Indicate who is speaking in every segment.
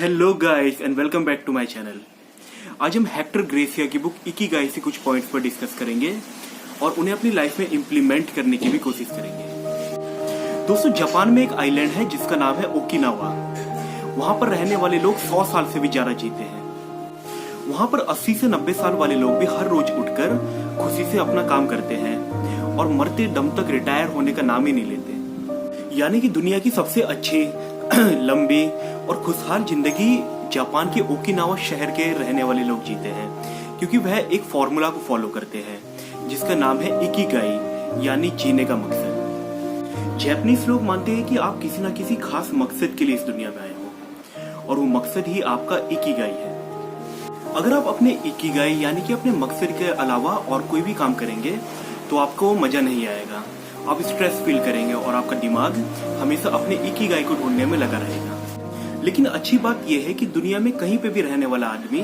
Speaker 1: Hello guys and welcome back to my channel. आज हम Hector Garcia की book Ikigai से कुछ पॉइंट्स पर डिस्कस करेंगे और उन्हें अपनी लाइफ में इम्प्लीमेंट करने की भी कोशिश करेंगे। दोस्तों, जापान में एक आइलैंड है जिसका नाम है ओकिनावा। वहां पर रहने वाले लोग 100 साल से भी ज्यादा जीते हैं। वहां पर 80 से 90 साल वाले लोग भी हर रोज उठकर खुशी से अपना काम करते हैं और मरते दम तक रिटायर होने का नाम ही नहीं लेते। यानी कि दुनिया की सबसे अच्छी लंबी और खुशहाल जिंदगी जापान के ओकिनावा शहर के रहने वाले लोग जीते हैं, क्योंकि वह एक फॉर्मूला को फॉलो करते हैं जिसका नाम है इकिगाई, यानी जीने का मकसद। जापानीज लोग मानते हैं कि आप किसी न किसी खास मकसद के लिए इस दुनिया में आए हो और वो मकसद ही आपका इकिगाई है। अगर आप अपने इकिगाई यानी कि अपने मकसद के अलावा और कोई भी काम करेंगे तो आपको मजा नहीं आएगा, आप स्ट्रेस फील करेंगे और आपका दिमाग हमेशा अपने इकिगाई को ढूंढने में लगा रहेगा। लेकिन अच्छी बात यह है कि दुनिया में कहीं पे भी रहने वाला आदमी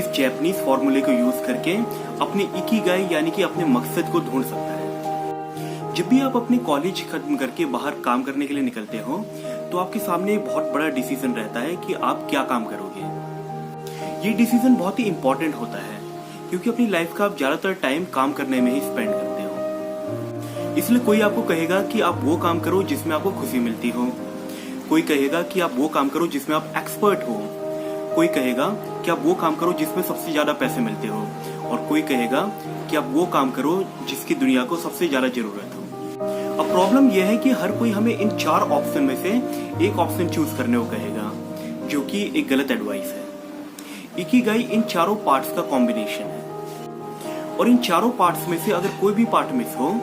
Speaker 1: इस जापानीज फॉर्मूले को यूज करके अपने इकिगाई यानी कि अपने मकसद को ढूंढ सकता है। जब भी आप अपने कॉलेज खत्म करके बाहर काम करने के लिए निकलते हो तो आपके सामने एक बहुत बड़ा डिसीजन रहता है कि आप क्या काम करोगे। ये डिसीजन बहुत ही इंपॉर्टेंट होता है क्योंकि अपनी लाइफ का आप ज्यादातर टाइम काम करने में ही स्पेंड करते हो। इसलिए कोई आपको कहेगा कि आप वो काम करो जिसमें आपको खुशी मिलती हो, कोई कहेगा कि आप वो काम करो जिसमें आप एक्सपर्ट हो, कोई कहेगा कि आप वो काम करो जिसमें सबसे ज्यादा पैसे मिलते हो, और कोई कहेगा कि आप वो काम करो जिसकी दुनिया को सबसे ज्यादा जरूरत हो। अब प्रॉब्लम यह है कि हर कोई हमें इन 4 ऑप्शन में से एक ऑप्शन चूज करने को कहेगा, जो कि एक गलत एडवाइस है। इकिगाई इन चारों पार्ट्स का कॉम्बिनेशन है और इन चारों पार्ट्स में से अगर कोई भी पार्ट मिस हो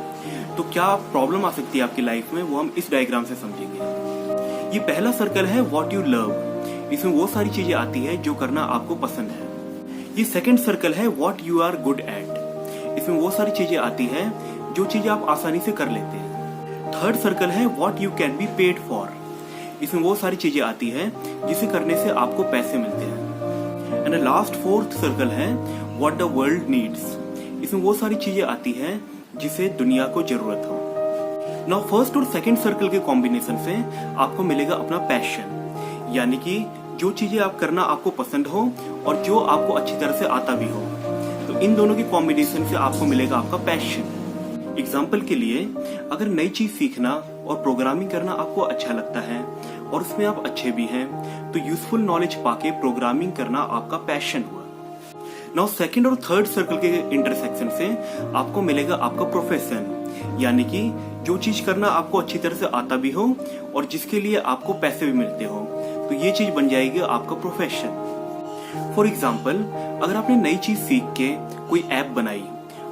Speaker 1: तो क्या प्रॉब्लम आ सकती है आपकी लाइफ में, वो हम इस डायग्राम से समझेंगे। ये पहला सर्कल है व्हाट यू लव। इसमें वो सारी चीजें आती है जो करना आपको पसंद है। ये सेकंड सर्कल है what you are good at. इसमें वो सारी चीजें आती है जो चीजें आप आसानी से कर लेते हैं। थर्ड सर्कल है what you can be paid for. इसमें वो सारी चीजें आती है जिसे करने से आपको पैसे मिलते हैं। एंड लास्ट फोर्थ सर्कल है व्हाट द वर्ल्ड नीड्स। इसमें वो सारी चीजें आती है जिसे दुनिया को जरूरत हो। नाउ फर्स्ट और सेकंड सर्कल के कॉम्बिनेशन से आपको मिलेगा अपना पैशन, यानी कि जो चीजें आप करना आपको पसंद हो और जो आपको अच्छी तरह से आता भी हो। तो इन दोनों के कॉम्बिनेशन से आपको मिलेगा आपका पैशन। एग्जाम्पल के लिए, अगर नई चीज सीखना और प्रोग्रामिंग करना आपको अच्छा लगता है और उसमें आप अच्छे भी हैं, तो यूजफुल नॉलेज पाके प्रोग्रामिंग करना आपका पैशन हुआ। नाउ सेकंड और थर्ड सर्कल के इंटरसेक्शन से आपको मिलेगा आपका प्रोफेशन, यानी कि जो चीज करना आपको अच्छी तरह से आता भी हो और जिसके लिए आपको पैसे भी मिलते हो, तो ये चीज बन जाएगी आपका प्रोफेशन। फॉर एग्जाम्पल, अगर आपने नई चीज सीख के कोई ऐप बनाई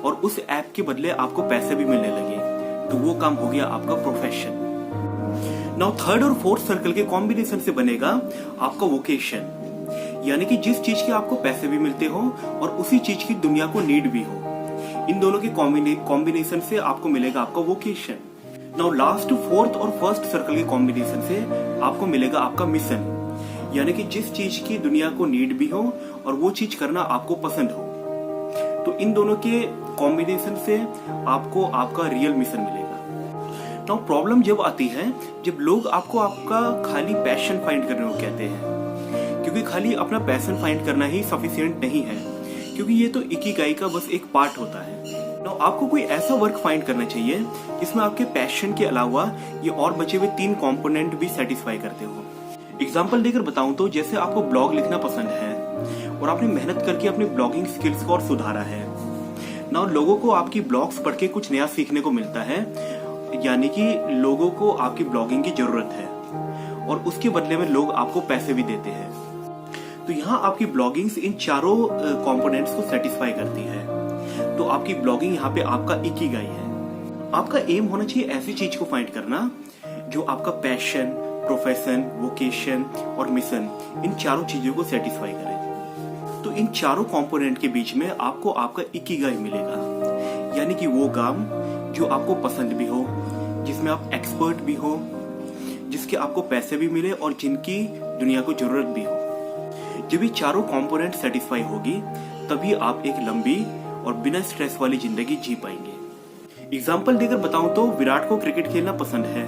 Speaker 1: और उस ऐप के बदले आपको पैसे भी मिलने लगे, तो वो काम हो गया आपका प्रोफेशन। नाउ थर्ड और फोर्थ सर्कल के कॉम्बिनेशन से बनेगा आपका वोकेशन, यानी कि जिस चीज के आपको पैसे भी मिलते हो और उसी चीज की दुनिया को नीड भी हो। इन दोनों के कॉम्बिनेशन से आपको मिलेगा आपका वोकेशन। नाउ लास्ट फोर्थ और फर्स्ट सर्कल के कॉम्बिनेशन से आपको मिलेगा आपका मिशन, यानी कि जिस चीज की दुनिया को नीड भी हो और वो चीज करना आपको पसंद हो। तो इन दोनों के कॉम्बिनेशन से आपको आपका रियल मिशन मिलेगा। नाउ प्रॉब्लम जब आती है जब लोग आपको आपका खाली पैशन फाइंड करने को कहते हैं, क्योंकि खाली अपना पैशन फाइंड करना ही सफिशिएंट नहीं है, क्योंकि ये तो इकिगाई का बस एक पार्ट होता है। नाउ आपको कोई ऐसा वर्क फाइंड करना चाहिए जिसमें आपके पैशन के अलावा ये और बचे हुए 3 कंपोनेंट भी सेटिस्फाई करते हो। एग्जांपल देकर बताऊं तो, जैसे आपको ब्लॉग लिखना पसंद है और आपने मेहनत करके अपने ब्लॉगिंग स्किल्स को और सुधारा है। नाउ लोगों को आपकी ब्लॉग्स पढ़ के कुछ नया सीखने को मिलता है, यानी कि लोगों को आपकी ब्लॉगिंग की जरूरत है और उसके बदले में लोग आपको पैसे भी देते हैं। तो यहाँ आपकी ब्लॉगिंग्स इन चारों कंपोनेंट्स को सेटिस्फाई करती है। तो आपकी ब्लॉगिंग यहाँ पे आपका इकिगाई है। आपका एम होना चाहिए ऐसी चीज को फाइंड करना जो आपका पैशन, प्रोफेशन, वोकेशन और मिशन, इन चारों चीजों को सेटिस्फाई करे। तो इन चारों कंपोनेंट के बीच में आपको आपका इकिगाई मिलेगा, यानी कि वो काम जो आपको पसंद भी हो, जिसमें आप एक्सपर्ट भी हो, जिसके आपको पैसे भी मिले और जिनकी दुनिया को जरूरत भी हो। जब ये चारों कंपोनेंट सेटिस्फाई होगी तभी आप एक लंबी और बिना स्ट्रेस वाली जिंदगी जी पाएंगे। एग्जाम्पल देकर बताऊं तो, विराट को क्रिकेट खेलना पसंद है,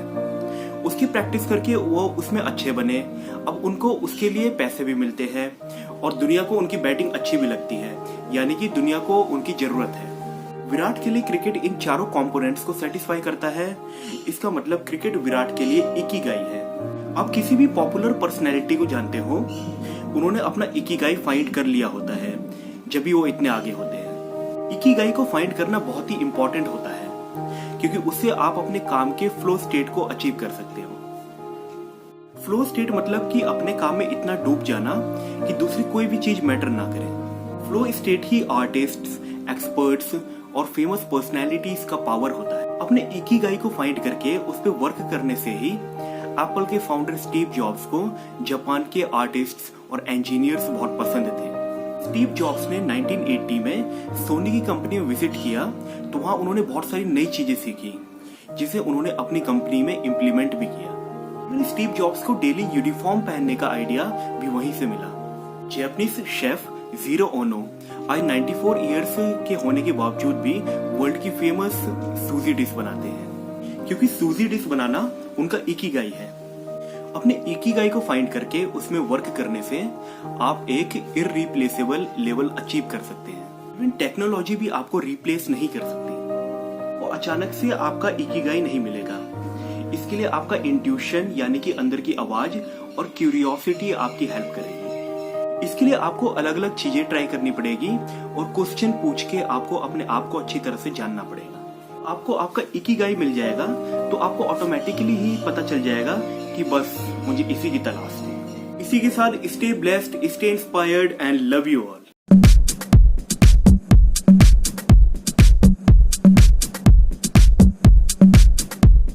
Speaker 1: उसकी उसकी प्रैक्टिस करके वो उसमें अच्छे बने। अब उनको उसके लिए पैसे भी मिलते हैं और दुनिया को उनकी बैटिंग अच्छी भी लगती है, यानी कि दुनिया को उनकी जरूरत है। विराट के लिए क्रिकेट इन चारों कंपोनेंट्स को सेटिस्फाई करता है। इसका मतलब क्रिकेट विराट के लिए इकिगाई है। आप किसी भी पॉपुलर पर्सनैलिटी को जानते हो, उन्होंने अपना इकिगाई फाइंड कर लिया होता है, जब भी वो इतने आगे होते हैं। इकिगाई को फाइंड करना बहुत ही इंपॉर्टेंट होता है, क्योंकि उससे आप अपने काम के फ्लो स्टेट को अचीव कर सकते हो। फ्लो स्टेट मतलब कि अपने काम में इतना डूब जाना कि दूसरी कोई भी चीज मैटर ना करे। फ्लो स्टेट ही आर्टिस्ट्स, एक्सपर्ट्स और फेमस पर्सनैलिटीज का पावर होता है। अपने इकिगाई को फाइंड करके उस पर वर्क करने से ही एप्पल के फाउंडर स्टीव जॉब्स को जापान के आर्टिस्ट्स और इंजीनियर्स बहुत पसंद थे। स्टीव जॉब्स ने 1980 में सोनी की कंपनी में विजिट किया, तो वहां उन्होंने बहुत सारी नई चीजें सीखी, जिसे उन्होंने अपनी कंपनी में इम्प्लीमेंट भी किया। स्टीव जॉब्स को डेली यूनिफॉर्म पहनने का आइडिया भी वहीं से मिला। जापानीज शेफ जीरो ओनो आज 94 इयर्स के होने के बावजूद भी वर्ल्ड की फेमस सूजी डिश बनाते हैं, क्योंकि सूजी डिश बनाना उनका इकिगाई है। अपने इकिगाई को फाइंड करके उसमें वर्क करने से आप एक इररिप्लेसेबल लेवल अचीव कर सकते हैं। इवन टेक्नोलॉजी भी आपको रिप्लेस नहीं कर सकती और अचानक से आपका इकिगाई नहीं मिलेगा। इसके लिए आपका इंट्यूशन यानी कि अंदर की आवाज और क्यूरियोसिटी आपकी हेल्प करेगी। इसके लिए आपको अलग अलग चीजें ट्राई करनी पड़ेगी और क्वेश्चन पूछ के आपको अपने आप को अच्छी तरह से जानना पड़ेगा। आपको आपका इकिगाई मिल जाएगा तो आपको ऑटोमेटिकली ही पता चल जाएगा कि बस मुझे इसी की तलाश थी। इसी के साथ stay blessed, stay inspired and love you all.